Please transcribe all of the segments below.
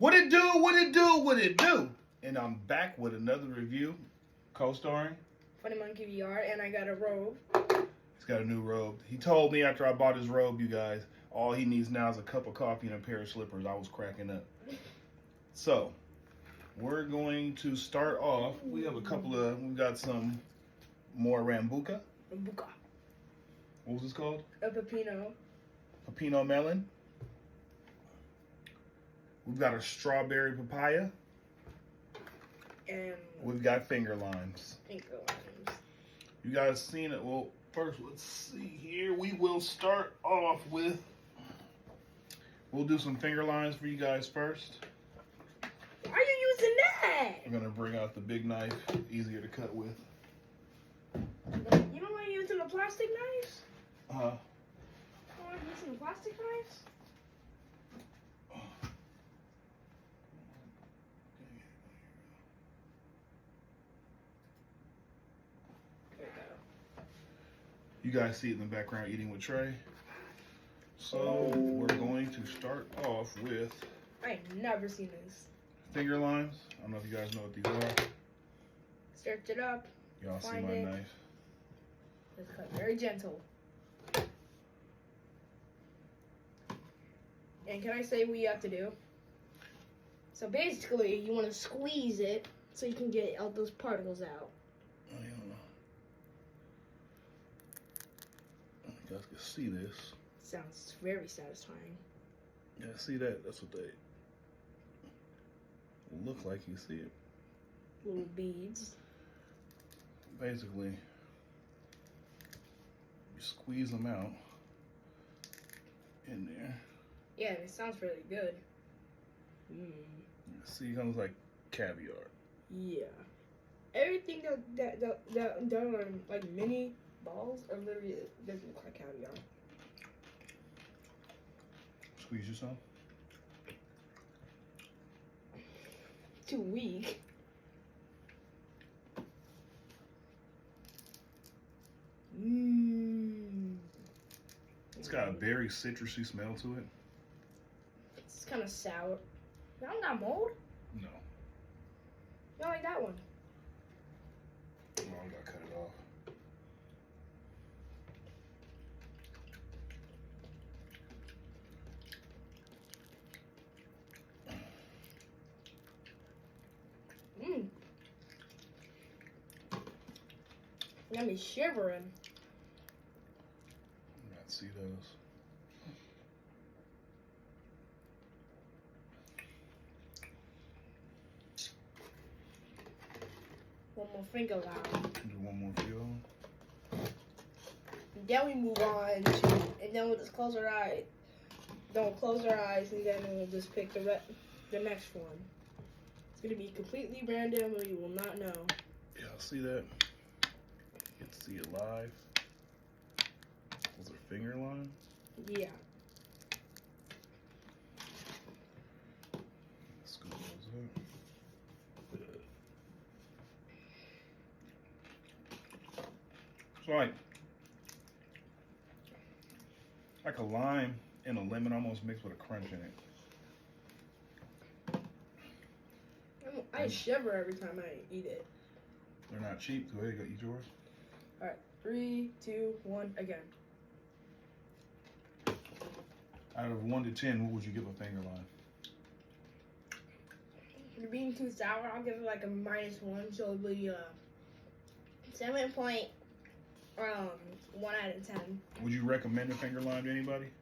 What it do? What it do? What it do? And I'm back with another review, co-starring Funny Monkey VR, and I got a robe. He's got a new robe. He told me after I bought his robe, you guys, all he needs now is a cup of coffee and a pair of slippers. I was cracking up. So, we're going to start off. We have we've got some more Rambuca. Rambuca. What was this called? A pepino. Pepino melon. We've got a strawberry papaya. And we've got finger limes. Finger limes. You guys seen it? Well, first, let's see here. We will start off with, we'll do some finger limes for you guys first. Why are you using that? I'm going to bring out the big knife, easier to cut with. You don't want to use the plastic knives? Uh-huh. You don't want to use some plastic knives? You guys see it in the background eating with Trey. So we're going to start off with, I ain't never seen this. Finger limes. I don't know if you guys know what these are. Search it up. Y'all see Find my it. knife. It's cut very gentle. And can I say what you have to do? So basically, you want to squeeze it so you can get all those particles out. I don't know. You guys can see this. Sounds very satisfying. Yeah, see that? That's what they look like. You see it? Little beads. Basically, you squeeze them out in there. Yeah, it sounds really good. See, it comes like caviar. Yeah. Everything that are like mini balls are literally doesn't look like caviar. Squeeze you some. Too weak. It's got a very citrusy smell to it. It's kind of sour. That one got mold? No. You don't like that one? Oh, I gotta cut it off. Got me shivering. Let's see those. One more finger lime. Do one more for you. Then we move on to, and then we'll just close our eyes. Then we'll close our eyes, and then we'll just pick the next one. It's gonna be completely random, and you will not know. Yeah, see that? You can see it live. Those are finger lime. Yeah. Scoop those up. It's like a lime and a lemon almost mixed with a crunch in it. I shiver every time I eat it. They're not cheap. Go ahead, go eat yours. All right, 3, 2, 1, again. Out of 1 to 10, what would you give a finger lime? You're being too sour. I'll give it like a -1, so it'll be 7.1 out of 10. Would you recommend a finger lime to anybody?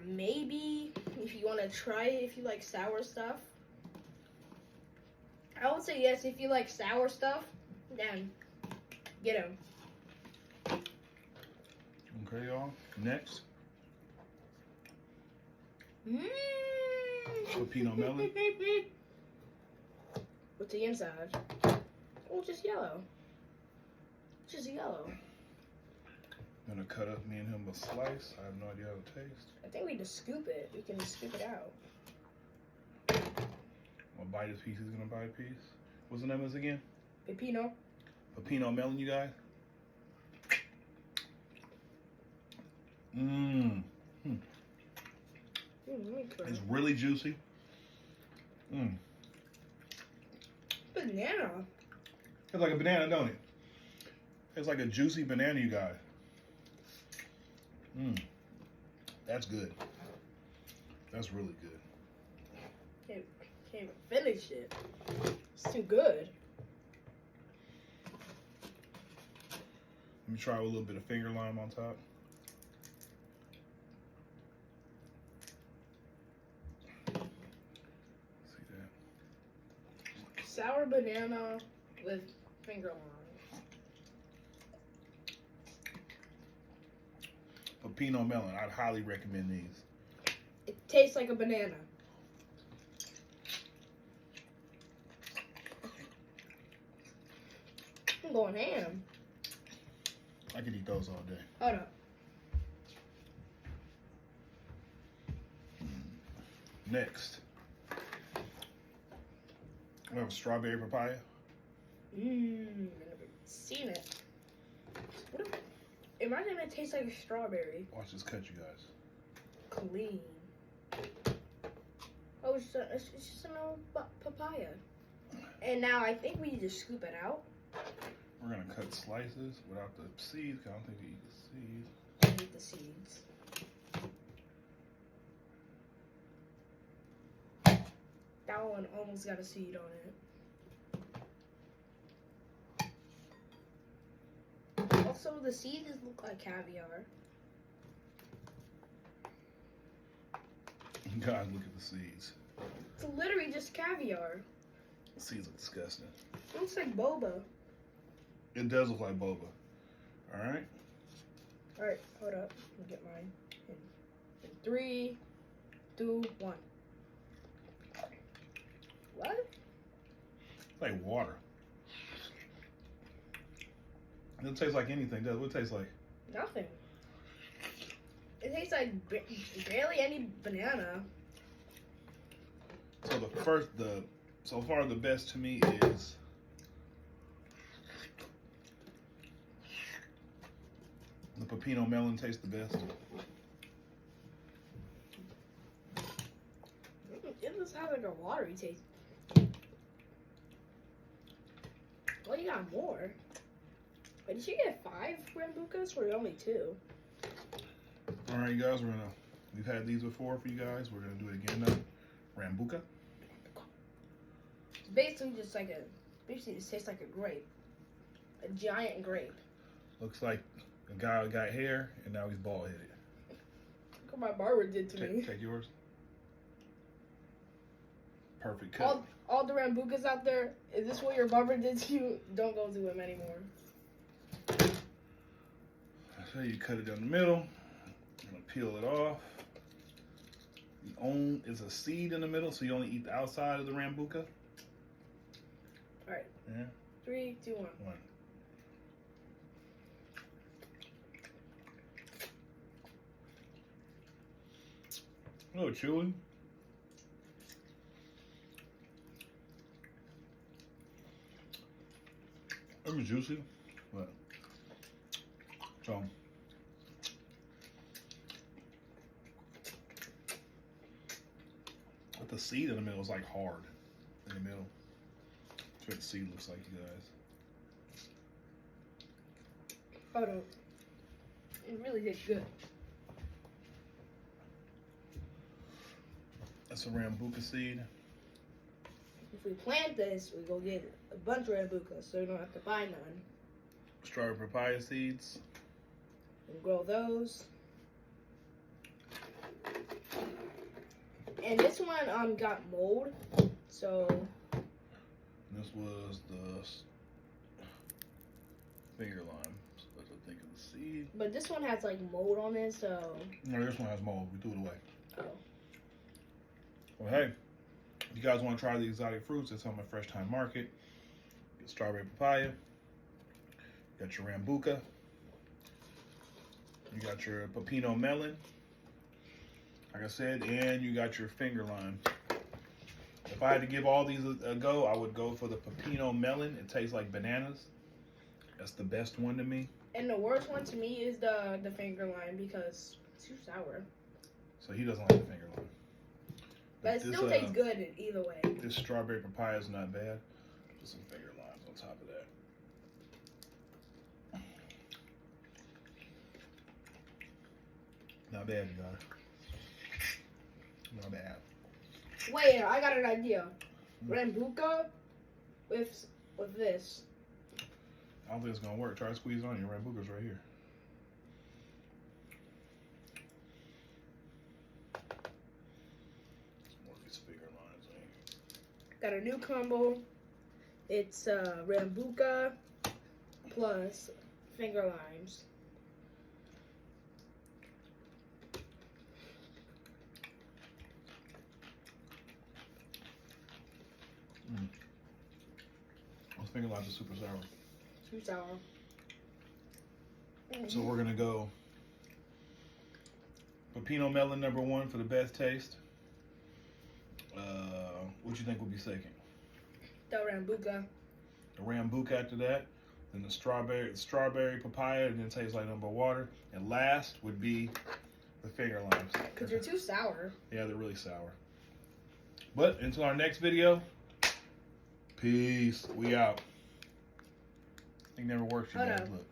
Maybe if you want to try it, if you like sour stuff. I would say yes. If you like sour stuff, then get them. Okay, y'all. Next, pepino melon. What's the inside? Oh, just yellow. Just yellow. I'm gonna cut up me and him a slice. I have no idea how it tastes. I think we just scoop it. We can just scoop it out. I'll bite his piece. He's gonna bite a piece. What's the name of this again? Pepino. Pepino melon, you guys. It's really juicy. Banana. It's like a banana, don't it? It's like a juicy banana, you guys. That's good. That's really good. Can't even finish it. It's too good. Let me try with a little bit of finger lime on top. See that? Sour banana with finger lime. Pepino melon. I'd highly recommend these. It tastes like a banana. I'm going ham. I could eat those all day. Hold up. Next, we have a strawberry papaya. I've never seen it. What if, imagine it tastes like a strawberry. Watch this cut, you guys. Clean. Oh, it's just an old papaya. And now I think we need to scoop it out. We're gonna cut slices without the seeds. 'Cause I don't think we eat the seeds. I hate the seeds. That one almost got a seed on it. Also, the seeds look like caviar. Guys, look at the seeds. It's literally just caviar. The seeds are disgusting. It looks like boba. It does look like boba. All right. All right, hold up. Let me get mine. In 3, 2, 1. What? It's like water. It doesn't taste like anything, does it? What it tastes like? Nothing. It tastes like barely any banana. So so far the best to me is the pepino melon tastes the best. It just has like a watery taste. Well, you got more. But did you get 5 rambucas or only 2? All right, guys, we've had these before for you guys. We're gonna do it again now. Rambuca. It's basically just like basically it tastes like a grape. A giant grape. Looks like a guy got hair and now he's bald headed. Look what my barber did to me. Take yours. Perfect cut. All the rambucas out there, is this what your barber did to you? Don't go to him anymore. So you cut it down the middle. I'm gonna peel it off. It's a seed in the middle, so you only eat the outside of the rambuca. All right. Yeah. 3, 2, 1. Oh, chewy. It was juicy, but so but the seed in the middle is like hard in the middle. That's what the seed looks like, you guys. Hold on. It really did good. That's a rambuca seed. If we plant this, we go get a bunch of rambucas, so we don't have to buy none. Strawberry papaya seeds. And grow those. And this one got mold, so This was the finger lime. So that's what I think of the seed. but this one has like mold on it, so No, this one has mold. We threw it away. oh. Well, hey, if you guys want to try the exotic fruits, it's on my Fresh Time Market. Get strawberry papaya. You got your rambuca. You got your pepino melon. Like I said, and you got your finger lime. If I had to give all these a go, I would go for the pepino melon. It tastes like bananas. That's the best one to me. And the worst one to me is the finger lime because it's too sour. So he doesn't like the finger lime. But it still tastes good in either way. This strawberry papaya is not bad. Put some finger limes on top of that. Not bad, you guys. Not bad. Wait, I got an idea. Rambuca with this. I don't think it's gonna work. Try to squeeze on you. Rambuca's right here. Some more of these finger lines in here. Got a new combo. It's Rambuca plus finger limes. Those finger limes are super sour. Too sour. So we're gonna go Pepino melon #1 for the best taste. What you think will be second? The Rambuca. The Rambuca after that, then the strawberry papaya, and then tastes like number water, and last would be the finger limes. Cause they're too sour. Yeah, they're really sour. But until our next video, peace. We out. It never works, you guys. Look.